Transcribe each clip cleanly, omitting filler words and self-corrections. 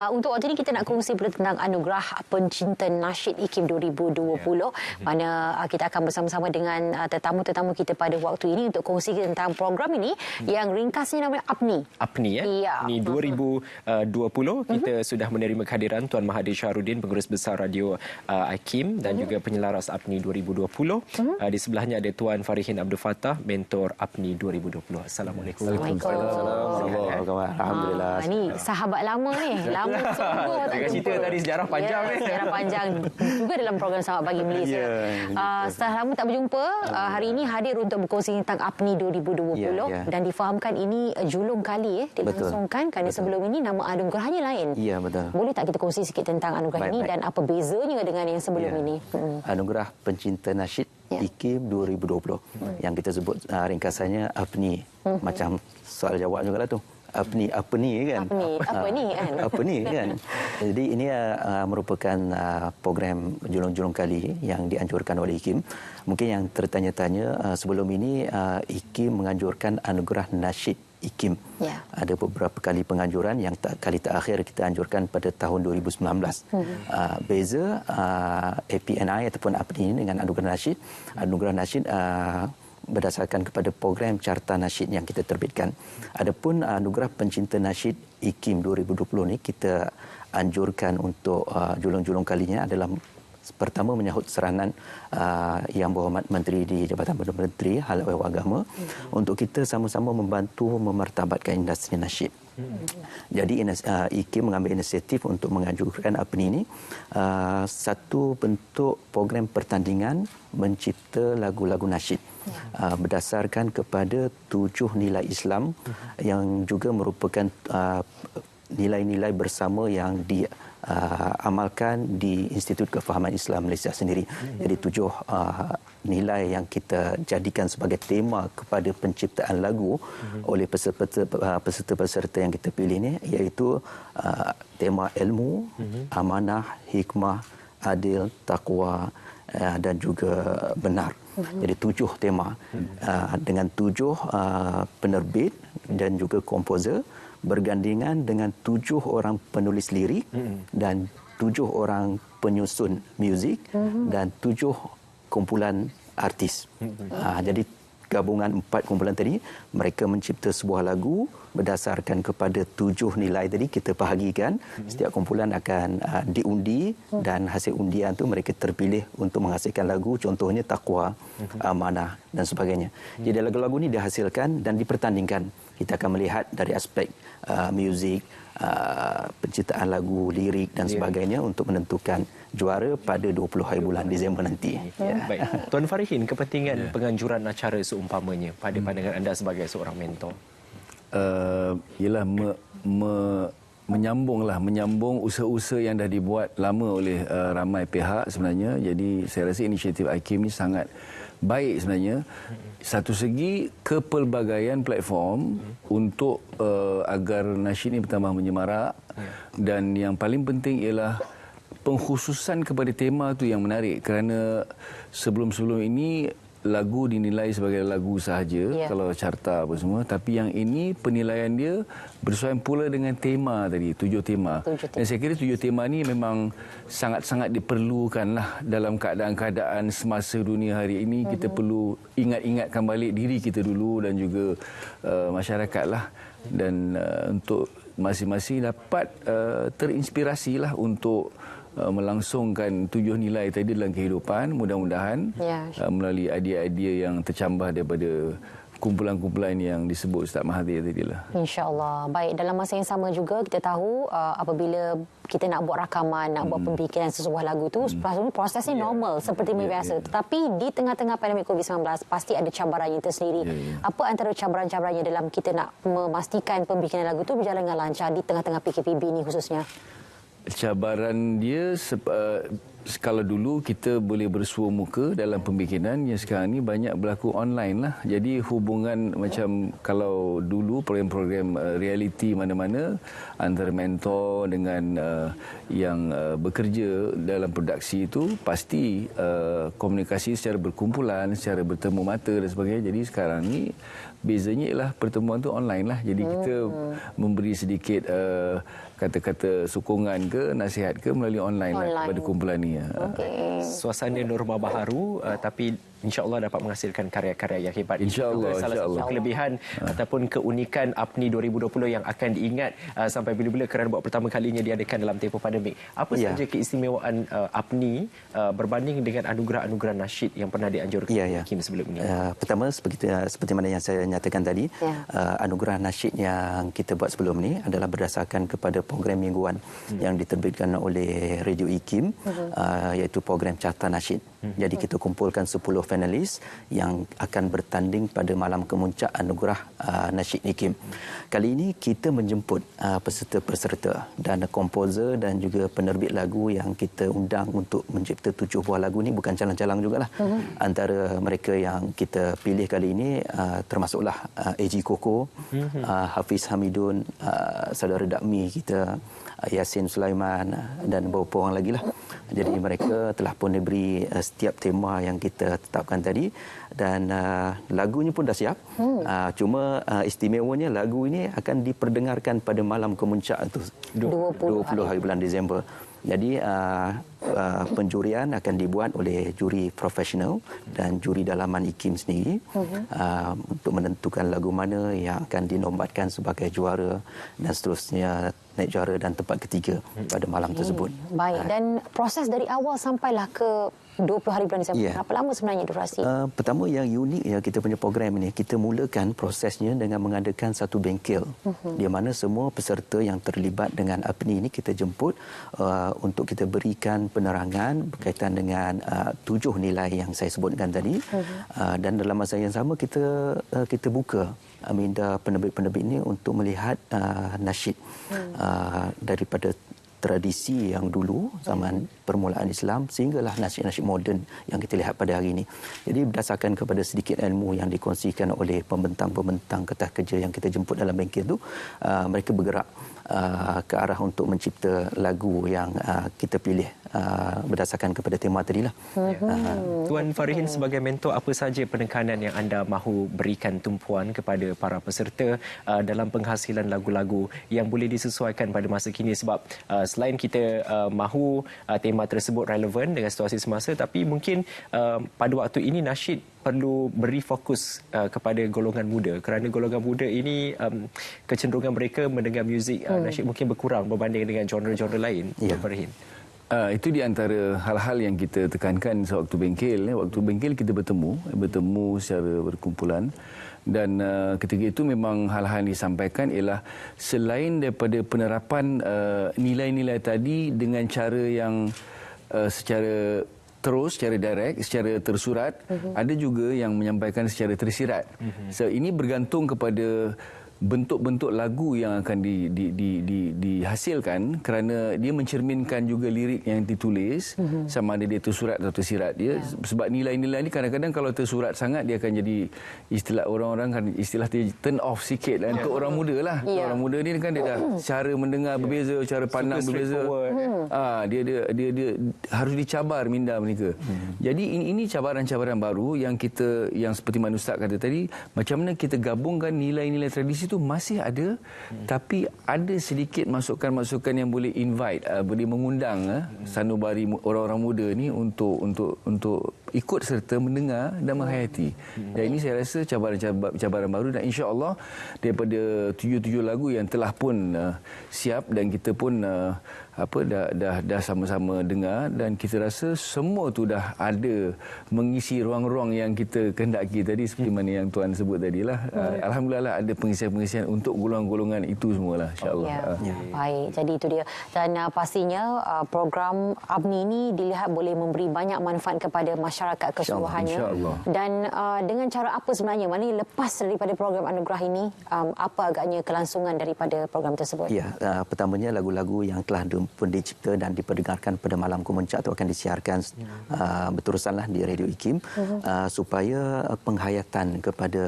Untuk waktu ini kita nak kongsi tentang anugerah pencinta nasyid IKIM 2020 mana kita akan bersama-sama dengan tetamu-tetamu kita pada waktu ini untuk kongsi tentang program ini yang ringkasnya namanya APNI. APNI ya. Ya. Ini 2020 kita sudah menerima kehadiran Tuan Mahathir Syahrudin, Pengurus Besar Radio IKIM dan juga penyelaras APNI 2020. Di sebelahnya ada Tuan Farihin Abdul Fattah, mentor APNI 2020. Assalamualaikum. Waalaikumsalam. Alhamdulillah. Ini sahabat lama ni. Lama sungguh tak cerita jumpa. tadi sejarah panjang ni. Sejarah panjang juga dalam program Selamat Pagi Malaysia. Setelah lama tak berjumpa, hari ini hadir untuk berkongsi tentang APNI 2020 dan difahamkan ini julung kali dilangsungkan kerana sebelum ini nama anugerahnya lain. Ya, betul. Boleh tak kita kongsi sikit tentang anugerah ini dan apa bezanya dengan yang sebelum ini? Anugerah Pencinta Nasyid IKIM 2020 yang kita sebut ringkasannya APNI. Macam soal jawab juga lah tu. Apa ni kan? Apa ni kan? Apa ni kan? Jadi ini merupakan program julung-julung kali yang dianjurkan oleh IKIM. Mungkin yang tertanya-tanya sebelum ini IKIM menganjurkan anugerah nasyid IKIM. Ya. Ada beberapa kali penganjuran yang kali terakhir kita anjurkan pada tahun 2019. Beza APNI ataupun APNI ini dengan anugerah nasyid. Anugerah nasyid berdasarkan kepada program Carta Nasyid yang kita terbitkan. Adapun anugerah Pencinta Nasyid IKIM 2020 ni kita anjurkan untuk julung-julung kalinya adalah pertama menyahut seranan Yang Berhormat Menteri di Jabatan Perdana Menteri Hal Ehwal Agama untuk kita sama-sama membantu memartabatkan industri nasyid. Jadi IKIM mengambil inisiatif untuk menganjurkan APNI ini satu bentuk program pertandingan mencipta lagu-lagu nasyid berdasarkan kepada 7 nilai Islam yang juga merupakan nilai-nilai bersama yang diamalkan di Institut Kefahaman Islam Malaysia sendiri. Jadi 7 nilai yang kita jadikan sebagai tema kepada penciptaan lagu oleh peserta-peserta yang kita pilih ini, iaitu tema ilmu, amanah, hikmah, adil, taqwa dan juga benar. Jadi 7 tema dengan 7 penerbit dan juga komposer bergandingan dengan 7 orang penulis lirik dan 7 orang penyusun muzik dan 7 kumpulan artis. Jadi gabungan 4 kumpulan tadi, mereka mencipta sebuah lagu berdasarkan kepada 7 nilai tadi kita bahagikan. Setiap kumpulan akan diundi dan hasil undian tu mereka terpilih untuk menghasilkan lagu, contohnya taqwa, amanah dan sebagainya. Jadi lagu-lagu ni dihasilkan dan dipertandingkan. Kita akan melihat dari aspek muzik, penciptaan lagu, lirik dan sebagainya untuk menentukan juara pada 20 hari bulan Disember nanti. Baik. Tuan Farihin, kepentingan penganjuran acara seumpamanya pada pandangan anda sebagai seorang mentor? Ialah menyambung usaha-usaha yang dah dibuat lama oleh ramai pihak sebenarnya. Jadi saya rasa inisiatif IKIM ni sangat baik sebenarnya. Satu segi kepelbagaian platform untuk agar nasyid ini bertambah menyemarak dan yang paling penting ialah pengkhususan kepada tema tu yang menarik kerana sebelum-sebelum ini lagu dinilai sebagai lagu sahaja kalau carta apa semua, tapi yang ini penilaian dia bersesuaian pula dengan tema tadi, 7 tema. Dan saya kira 7 tema ni memang sangat-sangat diperlukanlah dalam keadaan-keadaan semasa dunia hari ini. Kita perlu ingat-ingatkan balik diri kita dulu dan juga masyarakatlah, dan untuk masing-masing dapat terinspirasilah untuk melangsungkan 7 nilai tadi dalam kehidupan, mudah-mudahan melalui idea-idea yang tercambah daripada kumpulan-kumpulan yang disebut Ustaz Mahathir tadilah. InsyaAllah. Baik, dalam masa yang sama juga kita tahu apabila kita nak buat rakaman, nak buat pembikinan sesebuah lagu tu, prosesnya normal seperti biasa. Tetapi di tengah-tengah pandemik COVID-19 pasti ada cabarannya tersendiri. Apa antara cabaran-cabarannya dalam kita nak memastikan pembikinan lagu tu berjalan dengan lancar di tengah-tengah PKPB ni khususnya? Cabaran dia kalau dulu kita boleh bersua muka dalam pembikinan, yang sekarang ni banyak berlaku online lah. Jadi hubungan macam kalau dulu program-program reality mana-mana antara mentor dengan yang bekerja dalam produksi itu pasti komunikasi secara berkumpulan, secara bertemu mata dan sebagainya. Jadi sekarang ni bezanya ialah pertemuan tu online lah. Jadi kita memberi sedikit kata-kata sokongan ke nasihat ke melalui online. Lah kepada kumpulan ni. Okay. Suasana norma baharu tapi insya-Allah dapat menghasilkan karya-karya yang hebat. Insya-Allah. Salah satu kelebihan ataupun keunikan APNI 2020 yang akan diingat sampai bila-bila kerana buat pertama kalinya diadakan dalam tempoh pandemik. Apa sahaja keistimewaan APNI berbanding dengan anugerah-anugerah nasyid yang pernah dianjurkan Hakim sebelum ini? Pertama seperti mana yang saya nyatakan tadi, anugerah nasyid yang kita buat sebelum ni adalah berdasarkan kepada program mingguan yang diterbitkan oleh Radio IKIM, iaitu program Carta Nasyid. Jadi kita kumpulkan 10 finalis yang akan bertanding pada malam kemuncak anugerah nasyid IKIM. Kali ini kita menjemput peserta-peserta dan komposer dan juga penerbit lagu yang kita undang untuk mencipta 7 buah lagu ni, bukan calang-calang jugalah. Antara mereka yang kita pilih kali ini termasuklah AG Koko, Hafiz Hamidun, saudara Dakmi kita, Yasin Sulaiman dan beberapa orang lagi lah. Jadi mereka telah pun diberi setiap tema yang kita tetapkan tadi dan lagunya pun dah siap. Cuma istimewanya lagu ini akan diperdengarkan pada malam kemuncak itu 20 hari bulan Disember. Jadi penjurian akan dibuat oleh juri profesional dan juri dalaman IKIM sendiri untuk menentukan lagu mana yang akan dinobatkan sebagai juara dan seterusnya naik juara dan tempat ketiga pada malam tersebut. Baik, dan proses dari awal sampailah ke 20 hari bulan Disember. Berapa lama sebenarnya durasi? Pertama yang unik ya kita punya program ini, kita mulakan prosesnya dengan mengadakan satu bengkel di mana semua peserta yang terlibat dengan APNI ini kita jemput untuk kita berikan penerangan berkaitan dengan 7 nilai yang saya sebutkan tadi. Dan dalam masa yang sama kita buka minda penerbit-penerbit ini untuk melihat nasyid daripada tradisi yang dulu zaman permulaan Islam sehinggalah nasyid-nasyid moden yang kita lihat pada hari ini. Jadi berdasarkan kepada sedikit ilmu yang dikongsikan oleh pembentang-pembentang kertas kerja yang kita jemput dalam bengkel itu, mereka bergerak ke arah untuk mencipta lagu yang kita pilih berdasarkan kepada tema tadilah. Tuan Farihin, sebagai mentor, apa sahaja penekanan yang anda mahu berikan tumpuan kepada para peserta dalam penghasilan lagu-lagu yang boleh disesuaikan pada masa kini? Sebab selain kita mahu tema tersebut relevan dengan situasi semasa, tapi mungkin pada waktu ini nasyid perlu beri fokus kepada golongan muda, kerana golongan muda ini kecenderungan mereka mendengar muzik nasyid mungkin berkurang berbanding dengan genre-genre lain. Farihin. Itu di antara hal-hal yang kita tekankan sewaktu bengkel. Waktu bengkel kita bertemu secara berkumpulan. Dan ketika itu memang hal-hal yang disampaikan ialah selain daripada penerapan nilai-nilai tadi dengan cara yang secara terus, secara direct, secara tersurat, ada juga yang menyampaikan secara tersirat. So, ini bergantung kepada bentuk-bentuk lagu yang akan dihasilkan, kerana dia mencerminkan juga lirik yang ditulis, sama ada dia tersurat atau tersirat dia. Sebab nilai-nilai ni kadang-kadang kalau tersurat sangat dia akan jadi istilah orang-orang kan istilah dia turn off sikit lah untuk orang muda lah. Orang muda ni kan dia dah cara mendengar berbeza, cara pandang berbeza. Dia harus dicabar minda mereka. Jadi ini cabaran-cabaran baru yang seperti mana Ustaz kata tadi, macam mana kita gabungkan nilai-nilai tradisi itu masih ada, tapi ada sedikit masukan-masukan yang boleh invite, boleh mengundang sanubari orang-orang muda ni untuk ikut serta mendengar dan menghayati. Dan ini saya rasa cabaran baru, dan insya-Allah daripada 7 lagu yang telah pun siap dan kita pun dah sama-sama dengar, dan kita rasa semua tu dah ada mengisi ruang-ruang yang kita kehendaki tadi, seperti mana yang tuan sebut tadilah. Alhamdulillah ada pengisian pengisian untuk golongan-golongan itu semualah, insya-Allah. Baik, jadi itu dia. Dan pastinya program ABNI ini dilihat boleh memberi banyak manfaat kepada masyarakat keseluruhannya. InsyaAllah. Dan dengan cara apa sebenarnya, maknanya lepas daripada program anugerah ini, apa agaknya kelangsungan daripada program tersebut? Ya, pertamanya lagu-lagu yang telah pun dicipta dan diperdengarkan pada malam Kemuncak itu akan disiarkan berterusanlah di Radio IKIM supaya penghayatan kepada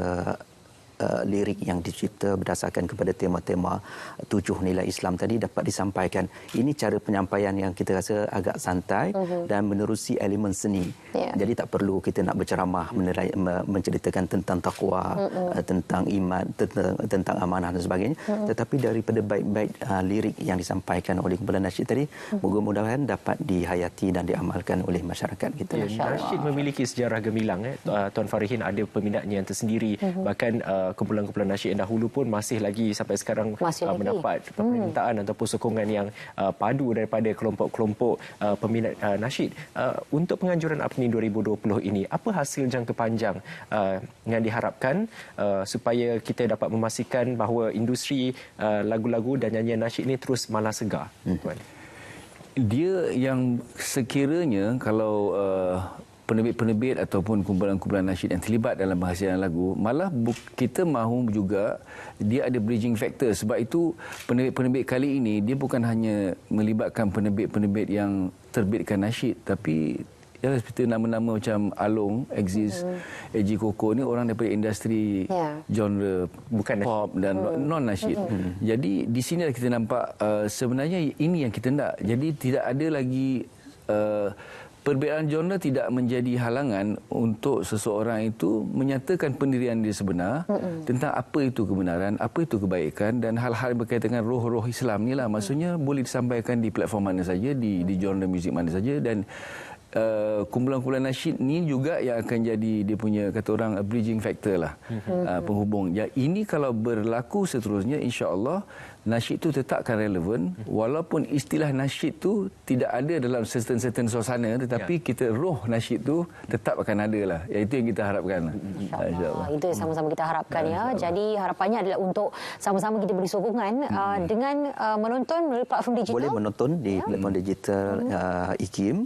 lirik yang dicipta berdasarkan kepada tema-tema 7 nilai Islam tadi dapat disampaikan. Ini cara penyampaian yang kita rasa agak santai dan menerusi elemen seni. Jadi tak perlu kita nak berceramah menceritakan tentang takwa, tentang iman, tentang amanah dan sebagainya. Tetapi daripada baik-baik lirik yang disampaikan oleh kumpulan nasyid tadi, mudah-mudahan dapat dihayati dan diamalkan oleh masyarakat kita. Nasyid memiliki sejarah gemilang. Tuan Farihin ada peminatnya yang tersendiri. Bahkan kumpulan-kumpulan nasyid yang dahulu pun masih lagi sampai sekarang mendapat permintaan ataupun sokongan yang padu daripada kelompok-kelompok peminat nasyid. Untuk penganjuran ABNI 2020 ini, apa hasil jangka panjang yang diharapkan supaya kita dapat memastikan bahawa industri lagu-lagu dan nyanyian nasyid ini terus malah segar? Tuan. Dia yang sekiranya kalau penerbit-penerbit ataupun kumpulan-kumpulan nasyid yang terlibat dalam penghasilan lagu, malah kita mahu juga dia ada bridging factor. Sebab itu penerbit-penerbit kali ini dia bukan hanya melibatkan penerbit-penerbit yang terbitkan nasyid, tapi ya seperti nama-nama macam Along, Exist, AG Koko ni orang daripada industri genre bukan pop dan non-nasyid. Jadi di sini kita nampak sebenarnya ini yang kita nak. Jadi tidak ada lagi perbezaan genre tidak menjadi halangan untuk seseorang itu menyatakan pendirian dia sebenar tentang apa itu kebenaran, apa itu kebaikan dan hal-hal berkaitan dengan roh-roh Islam ni lah. Maksudnya boleh disampaikan di platform mana saja, di genre muzik mana saja, dan kumpulan-kumpulan nasyid ni juga yang akan jadi dia punya kata orang bridging factor lah, penghubung. Ya, ini kalau berlaku seterusnya, insya-Allah nasyid itu tetap akan relevan walaupun istilah nasyid tu tidak ada dalam certain suasana, tetapi kita roh nasyid tu tetap akan ada lah. Ya, itu yang kita harapkan. InsyaAllah. Itu yang sama-sama kita harapkan ya. Jadi harapannya adalah untuk sama-sama kita beri sokongan dengan menonton melalui platform digital. Boleh menonton di platform digital IKIM,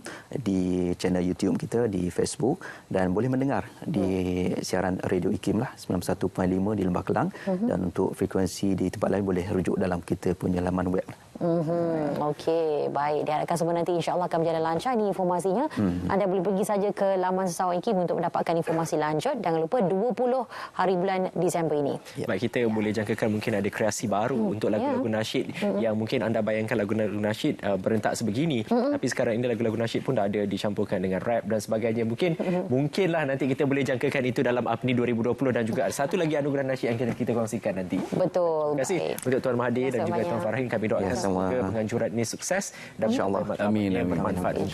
di channel YouTube kita, di Facebook, dan boleh mendengar di siaran Radio IKIM lah 91.5 di Lembah Kelang, dan untuk frekuensi di tempat lain boleh rujuk dalam kita punya laman web. Okey, baik. Diharapkan semua nanti insya-Allah akan berjalan lancar. Ini informasinya. Anda boleh pergi saja ke laman Sarawak IKIM untuk mendapatkan informasi lanjut. Jangan lupa 20 hari bulan Disember ini. Baik, kita boleh jangkakan mungkin ada kreasi baru untuk lagu-lagu nasyid yang mungkin anda bayangkan lagu-lagu nasyid berentak sebegini, tapi sekarang ini lagu-lagu nasyid pun dah ada dicampurkan dengan rap dan sebagainya. Mungkinlah nanti kita boleh jangkakan itu dalam ABNI 2020, dan juga satu lagi anugerah nasyid yang kita kongsikan nanti. Betul. Terima kasih untuk Tuan Mahathir dan juga Tuan Farihin. Kami doakan semoga penganjuran ini sukses dan InsyaAllah. bermanfaat untuk